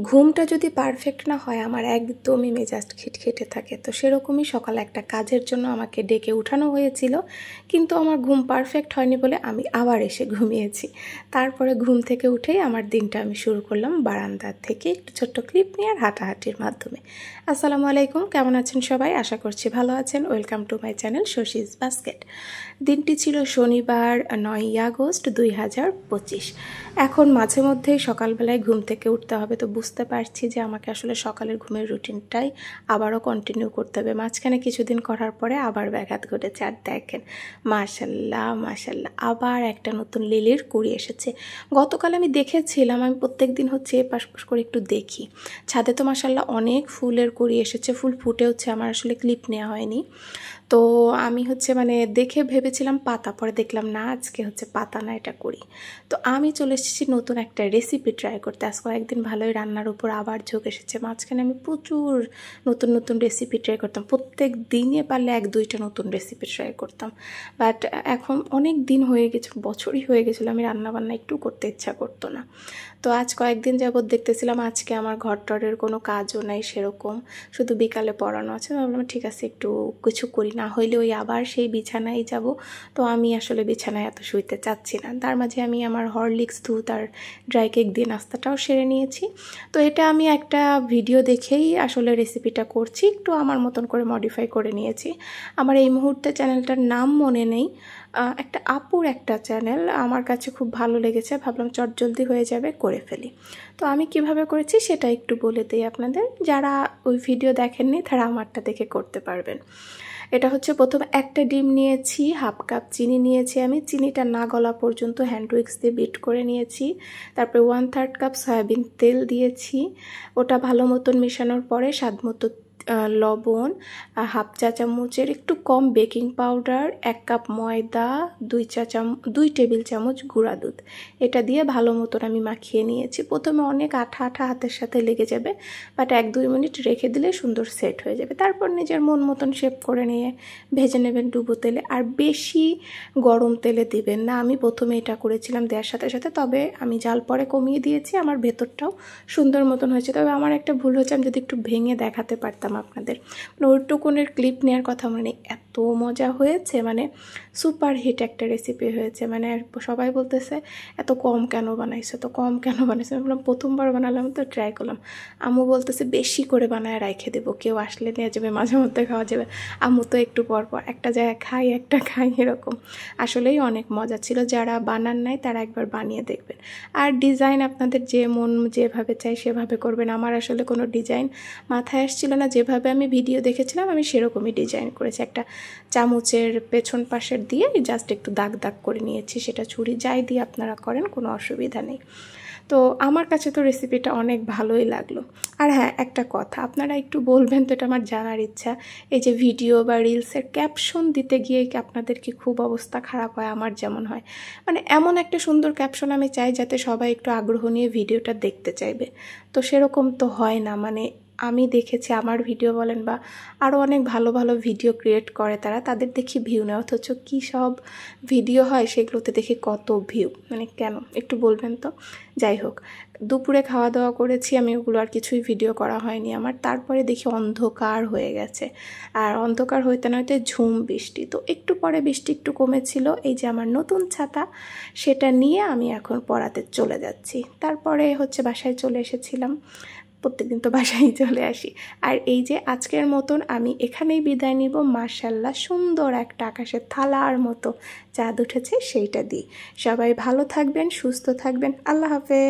ঘুমটা যদি পারফেক্ট না হয় আমার একদমই মেজাজ খিটখিটে থাকে। তো সেরকমই সকালে একটা কাজের জন্য আমাকে ডেকে উঠানো হয়েছিল, কিন্তু আমার ঘুম পারফেক্ট হয়নি বলে আমি আবার এসে ঘুমিয়েছি। তারপরে ঘুম থেকে উঠেই আমার দিনটা আমি শুরু করলাম বারান্দার থেকে একটু ছোট্ট ক্লিপ নিয়ে আর হাঁটাহাঁটির মাধ্যমে। আসসালামু আলাইকুম, কেমন আছেন সবাই? আশা করছি ভালো আছেন। Welcome to my channel Shashi's basket. দিনটি ছিল শনিবার 9ই আগস্ট 2025। এখন মাঝে মধ্যেই সকালবেলায় ঘুম থেকে উঠতে হবে, তো বুঝতে পারছি যে আমাকে আসলে সকালের ঘুমের রুটিনটাই আবারও কন্টিনিউ করতে হবে। মাঝখানে কিছুদিন করার পরে আবার ব্যাঘাত ঘটেছে। আর দেখেন মাশাল্লাহ মাশাল্লাহ, আবার একটা নতুন লিলির কুড়ি এসেছে। গতকাল আমি দেখেছিলাম, আমি প্রত্যেক দিন হচ্ছে পাশ করে একটু দেখি ছাদে, তো মাশাল্লাহ অনেক ফুলের কুড়ি এসেছে, ফুল ফুটে হচ্ছে। আমার আসলে ক্লিপ নেওয়া হয়নি, তো আমি হচ্ছে দেখে ভেবেছিলাম পাতা, পরে দেখলাম না, আজকে হচ্ছে পাতা না, এটা করি। তো আমি চলে এসেছি নতুন একটা রেসিপি ট্রাই করতে। আজ কয়েকদিন ভালোই রান্নার উপর আবার ঝোঁক এসেছে। মাঝখানে আমি প্রচুর নতুন নতুন রেসিপি ট্রাই করতাম, প্রত্যেক দিনে পারলে 1-2টা নতুন রেসিপি ট্রাই করতাম। বাট এখন অনেক দিন হয়ে গেছে, বছরই হয়ে গেছিলো আমি রান্নাবান্না একটু করতে ইচ্ছা করতো না। তো আজ কয়েকদিন যাবৎ দেখতেছিলাম আজকে আমার ঘরটরের কোনো কাজও নাই সেরকম, শুধু বিকালে পড়ানো আছে। ভাবলাম ঠিক আছে একটু কিছু করি, না হইলে ওই আবার সেই বিছানায় যাব। তো আমি আসলে বিছানায় এত শুইতে চাচ্ছি না। তার মাঝে আমি আমার হরলিক্স দুধ আর ড্রাই কেক দিয়ে নাস্তাটাও সেরে নিয়েছি। তো এটা আমি একটা ভিডিও দেখেই আসলে রেসিপিটা করছি, একটু আমার মতন করে মডিফাই করে নিয়েছি। আমার এই মুহূর্তে চ্যানেলটার নাম মনে নেই, একটা আপুর একটা চ্যানেল আমার কাছে খুব ভালো লেগেছে, ভাবলাম চটজলদি হয়ে যাবে, করে ফেলি। তো আমি কিভাবে করেছি সেটা একটু বলে দিই আপনাদের, যারা ওই ভিডিও দেখেননি তারা আমারটা দেখে করতে পারবেন। এটা হচ্ছে প্রথম একটা ডিম নিয়েছি, 1/2 কাপ চিনি নিয়েছি, আমি চিনিটা না গলা পর্যন্ত হ্যান্ড উইক্স দিয়ে বিট করে নিয়েছি। তারপরে 1/3 কাপ সয়াবিন তেল দিয়েছি। ওটা ভালো মতন মেশানোর পরে স্বাদ মতো লবণ, 1/2 চা চামচের একটু কম বেকিং পাউডার, 1 কাপ ময়দা, 2 টেবিল চামচ গুঁড়া দুধ, এটা দিয়ে ভালো মতন আমি মাখিয়ে নিয়েছি। প্রথমে অনেক আঠা আঠা হাতের সাথে লেগে যাবে, বাট 1-2 মিনিট রেখে দিলে সুন্দর সেট হয়ে যাবে। তারপর নিজের মন মতন শেপ করে নিয়ে ভেজে নেবেন ডুবো তেলে। আর বেশি গরম তেলে দিবেন না, আমি প্রথমে এটা করেছিলাম দেওয়ার সাথে সাথে, তবে আমি জাল পরে কমিয়ে দিয়েছি, আমার ভেতরটাও সুন্দর মতন হয়েছে। তবে আমার একটা ভুল হয়েছে, আমি যদি একটু ভেঙে দেখাতে পারতাম আপনাদের, ওইটুকুনের ক্লিপ নেওয়ার কথা। এত মজা হয়েছে, সুপার হিট একটা রেসিপি হয়েছে। সবাই বলতেছে এত কম কেন বানাইছো, তো কম কেন বানাইছো। আমি বললাম প্রথমবার বানালাম তো ট্রাই করলাম। আম্মু বলতেছে বেশি করে বানায় রেখে দেবো, কেউ আসলে নিয়ে যাবে, মাঝে মধ্যে খাওয়া যাবে। আম্মু তো একটু পর পর একটা জায়গায় খাই একটা খাই এরকম। আসলেই অনেক মজা ছিল, যারা বানান নাই তারা একবার বানিয়ে দেখবেন। আর ডিজাইন আপনাদের যে মন যেভাবে চাই সেভাবে করবেন। আমার আসলে কোনো ডিজাইন মাথায় আসছিল না, যেভাবে আমি ভিডিও দেখেছিলাম আমি সেরকমই ডিজাইন করেছি। একটা চামচের পেছন পাশের দিয়ে জাস্ট একটু দাগ দাগ করে নিয়েছি, সেটা ছুরি যাই দিয়ে আপনারা করেন কোনো অসুবিধা নেই। তো আমার কাছে তো রেসিপিটা অনেক ভালোই লাগলো। আর হ্যাঁ, একটা কথা আপনারা একটু বলবেন তো, এটা আমার জানার ইচ্ছা, এই যে ভিডিও বা রিলসের ক্যাপশন দিতে গিয়ে কি আপনাদের কি খুব অবস্থা খারাপ হয় আমার যেমন হয়? এমন একটা সুন্দর ক্যাপশন আমি চাই যাতে সবাই একটু আগ্রহ নিয়ে ভিডিওটা দেখতে চাইবে, তো সেরকম তো হয় না। আমি দেখেছি আমার ভিডিও বলেন বা আরও অনেক ভালো ভালো ভিডিও ক্রিয়েট করে তাদের দেখি ভিউ নেয়, অথচ কী সব ভিডিও হয় সেগুলোতে দেখি কত ভিউ। কেন একটু বলবেন তো। যাই হোক, দুপুরে খাওয়া দাওয়া করেছি আমি, ওগুলো আর কিছুই ভিডিও করা হয়নি আমার। তারপরে দেখি অন্ধকার হয়ে গেছে, আর অন্ধকার হইতে না হইতে ঝুম বৃষ্টি। তো একটু পরে বৃষ্টি একটু কমেছিল, এই যে আমার নতুন ছাতা, সেটা নিয়ে আমি এখন পড়াতে চলে যাচ্ছি। তারপরে হচ্ছে বাসায় চলে এসেছিলাম, প্রত্যেকদিন তো বাসায় চলে আসি। আর এই যে আজকের মতন আমি এখানেই বিদায় নিব। মাশাল্লাহ সুন্দর একটা আকাশের থালার মতো চাঁদ উঠেছে, সেইটা দিই। সবাই ভালো থাকবেন, সুস্থ থাকবেন। আল্লাহ হাফেজ।